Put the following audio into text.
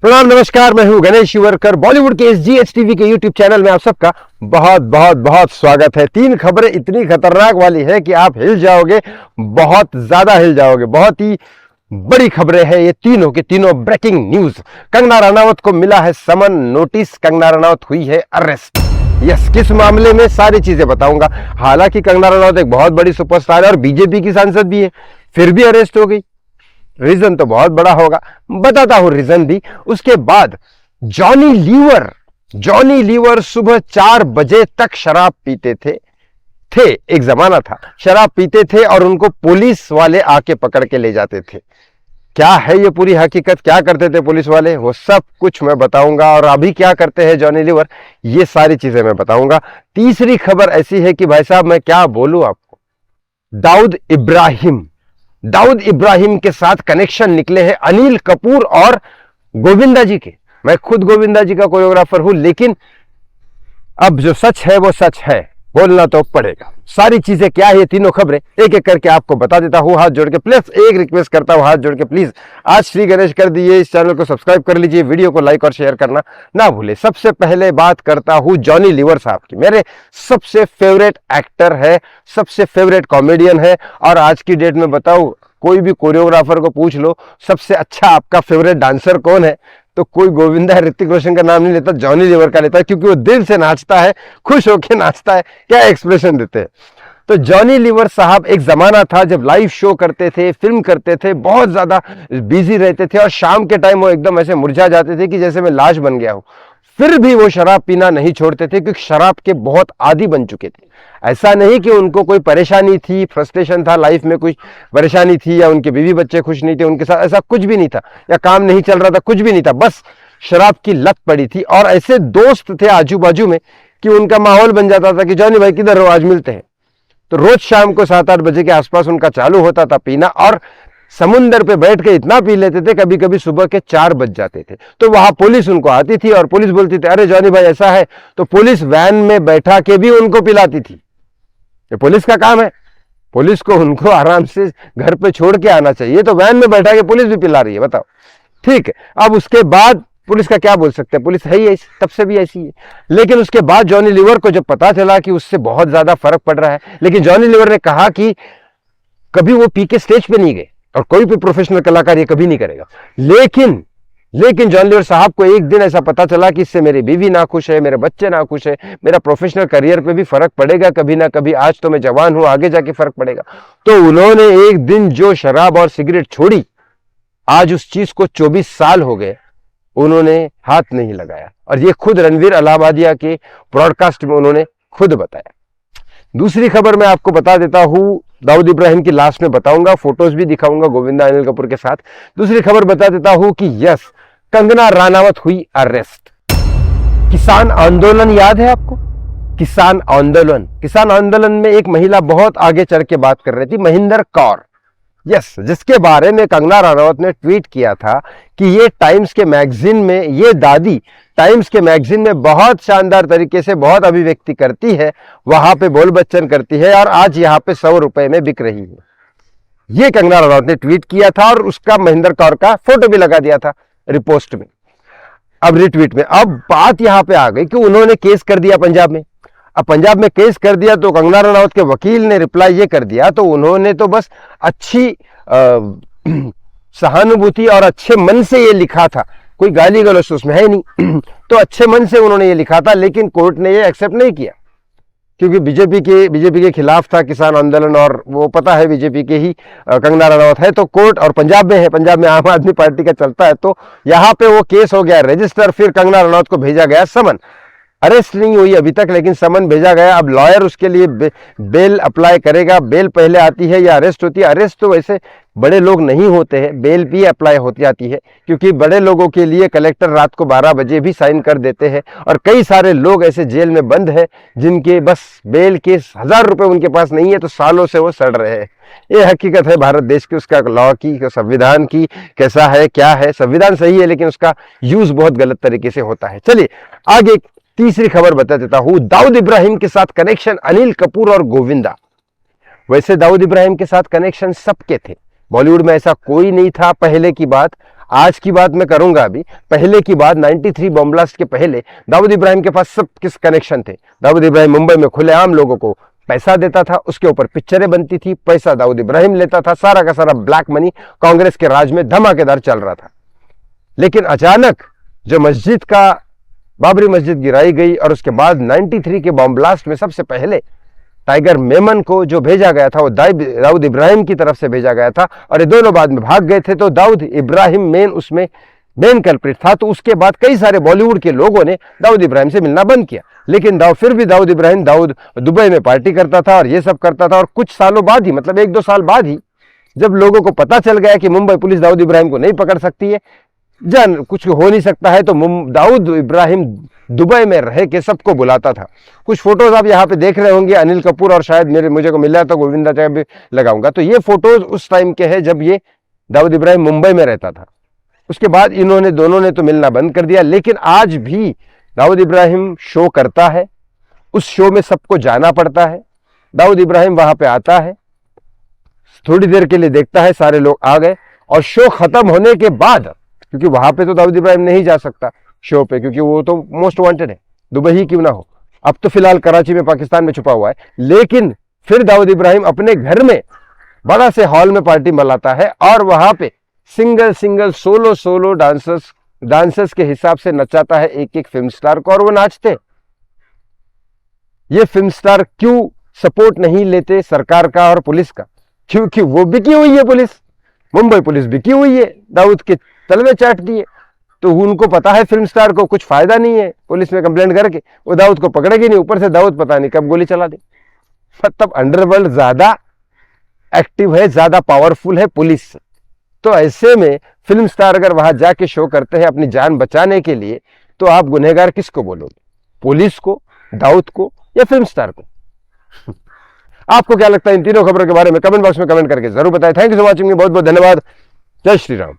प्रणाम, नमस्कार। मैं हूं गणेश शिवरकर। बॉलीवुड के SGH टीवी के यूट्यूब चैनल में आप सबका बहुत बहुत बहुत स्वागत है। 3 खबरें इतनी खतरनाक वाली है कि आप हिल जाओगे, बहुत ज्यादा हिल जाओगे। बहुत ही बड़ी खबरें हैं ये तीनों के तीनों। ब्रेकिंग न्यूज, कंगना रनावत को मिला है समन नोटिस, कंगना रनावत हुई है अरेस्ट। यस, किस मामले में सारी चीजें बताऊंगा। हालांकि कंगना रनावत एक बहुत बड़ी सुपरस्टार है और बीजेपी की सांसद भी है, फिर भी अरेस्ट हो गई। रीजन तो बहुत बड़ा होगा, बताता हूं रीजन भी। उसके बाद जॉनी लीवर सुबह 4 बजे तक शराब पीते थे। एक जमाना था शराब पीते थे और उनको पुलिस वाले आके पकड़ के ले जाते थे। क्या है ये पूरी हकीकत, क्या करते थे पुलिस वाले, वो सब कुछ मैं बताऊंगा। और अभी क्या करते हैं जॉनी लीवर, ये सारी चीजें मैं बताऊंगा। तीसरी खबर ऐसी है कि भाई साहब मैं क्या बोलूं आपको, दाऊद इब्राहिम के साथ कनेक्शन निकले हैं अनिल कपूर और गोविंदा जी के। मैं खुद गोविंदा जी का कोरियोग्राफर हूं, लेकिन अब जो सच है वो सच है, बोलना तो पड़ेगा। सारी चीजें क्या है, ये तीनों खबरें एक एक करके आपको बता देता हूं हाथ जोड़ के। प्लस एक रिक्वेस्ट करता हूं हाथ जोड़ के, प्लीज आज श्री गणेश कर दीजिए, इस चैनल को सब्सक्राइब कर लीजिए, वीडियो को लाइक और शेयर करना ना भूले। सबसे पहले बात करता हूं जॉनी लीवर साहब की। मेरे सबसे फेवरेट एक्टर है, सबसे फेवरेट कॉमेडियन है। और आज की डेट में बताऊं, कोई भी कोरियोग्राफर को पूछ लो सबसे अच्छा आपका फेवरेट डांसर कौन है, तो कोई गोविंदा ऋतिक रोशन का नाम नहीं लेता, जॉनी लीवर का लेता है, क्योंकि वो दिल से नाचता है, खुश होकर नाचता है, क्या एक्सप्रेशन देते हैं। तो जॉनी लीवर साहब, एक जमाना था जब लाइव शो करते थे, फिल्म करते थे, बहुत ज्यादा बिजी रहते थे और शाम के टाइम वो एकदम ऐसे मुरझा जाते थे कि जैसे मैं लाश बन गया हूं। फिर भी वो शराब पीना नहीं छोड़ते थे, क्योंकि शराब के बहुत आदी बन चुके थे। ऐसा नहीं कि उनको कोई परेशानी थी, फ्रस्ट्रेशन था, लाइफ में कुछ परेशानी थी, या उनके बीवी बच्चे खुश नहीं थे उनके साथ, ऐसा कुछ भी नहीं था, या काम नहीं चल रहा था, कुछ भी नहीं था, बस शराब की लत पड़ी थी। और ऐसे दोस्त थे आजू बाजू में कि उनका माहौल बन जाता था कि जॉनी भाई किधर हो, आज मिलते हैं। तो रोज शाम को 7-8 बजे के आसपास उनका चालू होता था पीना, और समुंदर पे बैठ के इतना पी लेते थे, कभी कभी सुबह के 4 बज जाते थे। तो वहां पुलिस उनको आती थी और पुलिस बोलती थी, अरे जॉनी भाई ऐसा है, तो पुलिस वैन में बैठा के भी उनको पिलाती थी। ये पुलिस का काम है, पुलिस को उनको आराम से घर पे छोड़ के आना चाहिए, तो वैन में बैठा के पुलिस भी पिला रही है, बताओ। ठीक है, अब उसके बाद पुलिस का क्या बोल सकते हैं, पुलिस है ही ऐसी, तब से भी ऐसी है। लेकिन उसके बाद जॉनी लीवर को जब पता चला कि उससे बहुत ज्यादा फर्क पड़ रहा है, लेकिन जॉनी लीवर ने कहा कि कभी वो पी के स्टेज पे नहीं गए, और कोई भी प्रोफेशनल कलाकार ये कभी नहीं करेगा। लेकिन जॉनी लीवर साहब को एक दिन ऐसा पता चला कि इससे मेरी बीवी ना खुश है, मेरे बच्चे ना खुश है, मेरा प्रोफेशनल करियर पे भी फर्क पड़ेगा कभी ना कभी। आज तो मैं जवान हूं, आगे जाके फर्क पड़ेगा। तो उन्होंने एक दिन जो शराब और सिगरेट छोड़ी, आज उस चीज को 24 साल हो गए, उन्होंने हाथ नहीं लगाया। और ये खुद रणवीर अलाहाबादिया के ब्रॉडकास्ट में उन्होंने खुद बताया। दूसरी खबर मैं आपको बता देता हूं, दाऊद इब्राहिम की लास्ट में बताऊंगा, फोटोज भी दिखाऊंगा गोविंदा अनिल कपूर के साथ। दूसरी खबर बता देता हूं कि यस, कंगना रनावत हुई अरेस्ट। किसान आंदोलन याद है आपको? किसान आंदोलन में एक महिला बहुत आगे चढ़ के बात कर रही थी, महिंदर कौर। यस, जिसके बारे में कंगना रनावत ने ट्वीट किया था कि ये टाइम्स के मैगजीन में, ये दादी टाइम्स के मैगजीन में बहुत शानदार तरीके से बहुत अभिव्यक्ति करती है, वहां पे बोल बच्चन करती है, और आज यहाँ पे 100 रुपए में बिक रही है। ये कंगना रनावत ने ट्वीट किया था, और उसका महिंदर कौर का फोटो भी लगा दिया था रिपोस्ट में, अब रिट्वीट में। अब बात यहां पे आ गई कि उन्होंने केस कर दिया पंजाब में। अब पंजाब में केस कर दिया तो कंगना रनावत के वकील ने रिप्लाई ये कर दिया, तो उन्होंने तो बस अच्छी सहानुभूति और अच्छे मन से ये लिखा था, कोई गाली गलौज उसमें है नहीं तो अच्छे मन से उन्होंने ये लिखा था, लेकिन कोर्ट ने ये एक्सेप्ट नहीं किया, क्योंकि बीजेपी के खिलाफ था किसान आंदोलन, और वो पता है बीजेपी के ही कंगना रनावत है। तो कोर्ट, और पंजाब में है, पंजाब में आम आदमी पार्टी का चलता है, तो यहाँ पे वो केस हो गया रजिस्टर। फिर कंगना रनावत को भेजा गया समन, अरेस्ट नहीं हुई अभी तक, लेकिन समन भेजा गया। अब लॉयर उसके लिए बेल अप्लाई करेगा। बेल पहले आती है या अरेस्ट होती है? अरेस्ट तो वैसे बड़े लोग नहीं होते हैं, बेल भी अप्लाई होती जाती है, क्योंकि बड़े लोगों के लिए कलेक्टर रात को 12 बजे भी साइन कर देते हैं। और कई सारे लोग ऐसे जेल में बंद है जिनके बस बेल के 1000 रुपए उनके पास नहीं है, तो सालों से वो सड़ रहे हैं। ये हकीकत है भारत देश की, उसका लॉ की, संविधान की कैसा है, क्या है। संविधान सही है, लेकिन उसका यूज बहुत गलत तरीके से होता है। चलिए आगे तीसरी खबर बता देता हूं, दाऊद इब्राहिम के साथ कनेक्शन अनिल कपूर और गोविंदा। वैसे दाऊद इब्राहिम के साथ कनेक्शन सबके थे, बॉलीवुड में ऐसा कोई नहीं था पहले की बात। आज की बात मैं करूंगा अभी, पहले की बात 93 बॉम्ब ब्लास्ट के पहले दाऊद इब्राहिम के पास सब किस कनेक्शन थे। दाऊद इब्राहिम मुंबई में खुलेआम लोगों को पैसा देता था, उसके ऊपर पिक्चरें बनती थी, पैसा दाऊद इब्राहिम लेता था, सारा का सारा ब्लैक मनी कांग्रेस के राज में धमाकेदार चल रहा था। लेकिन अचानक जो मस्जिद का बाबरी मस्जिद गिराई गई और उसके बाद 93 के बॉम्ब ब्लास्ट में सबसे पहले टाइगर मेमन को जो भेजा गया था वो दाऊद इब्राहिम की तरफ से भेजा गया था और ये दोनों बाद में भाग गए थे, तो दाऊद इब्राहिम उसमें मेन कल्प्रिट था। तो उसके बाद कई सारे बॉलीवुड के लोगों ने दाऊद इब्राहिम से मिलना बंद किया, लेकिन फिर भी दाऊद इब्राहिम दुबई में पार्टी करता था और ये सब करता था। और कुछ सालों बाद ही, मतलब 1-2 साल बाद ही, जब लोगों को पता चल गया कि मुंबई पुलिस दाऊद इब्राहिम को नहीं पकड़ सकती है, कुछ हो नहीं सकता है, तो दाऊद इब्राहिम दुबई में रह के सबको बुलाता था। कुछ फोटोज आप यहाँ पे देख रहे होंगे, अनिल कपूर और शायद मुझे को मिला तो गोविंदा चाय भी लगाऊंगा। तो ये फोटोज उस टाइम के हैं जब ये दाऊद इब्राहिम मुंबई में रहता था। उसके बाद दोनों ने तो मिलना बंद कर दिया, लेकिन आज भी दाऊद इब्राहिम शो करता है, उस शो में सबको जाना पड़ता है। दाऊद इब्राहिम वहां पे आता है, थोड़ी देर के लिए देखता है, सारे लोग आ गए, और शो खत्म होने के बाद, क्योंकि वहां पे तो दाऊद इब्राहिम नहीं जा सकता शो पे, क्योंकि वो तो मोस्ट वांटेड है, दुबई ही क्यों ना हो। अब तो फिलहाल कराची में पाकिस्तान में छुपा हुआ है, लेकिन फिर दाऊद इब्राहिम अपने घर में बड़ा से हॉल में पार्टी मनाता है और वहां पे सिंगल सोलो डांसर्स के हिसाब से नचाता है एक फिल्म स्टार को, और वो नाचते। ये फिल्म स्टार क्यों सपोर्ट नहीं लेते सरकार का और पुलिस का? क्योंकि वो बिकी हुई है, पुलिस, मुंबई पुलिस बिकी हुई है, दाऊद के तलवे चाट दिए। तो उनको पता है फिल्म स्टार को कुछ फायदा नहीं है पुलिस में कंप्लेंट करके, वो दाऊद को पकड़ेगी नहीं, ऊपर से दाऊद पता नहीं कब गोली चला दे। मतलब अंडरवर्ल्ड ज्यादा एक्टिव है, ज्यादा पावरफुल है पुलिस से। तो ऐसे में फिल्म स्टार अगर वहां जाके शो करते हैं अपनी जान बचाने के लिए, तो आप गुनहगार किसको बोलोगे? पुलिस को, दाऊद को, या फिल्म स्टार को? आपको क्या लगता है इन तीनों खबरों के बारे में? कमेंट बॉक्स में कमेंट करके जरूर बताएं। थैंक यू फॉर वॉचिंग, बहुत बहुत धन्यवाद। जय श्री राम।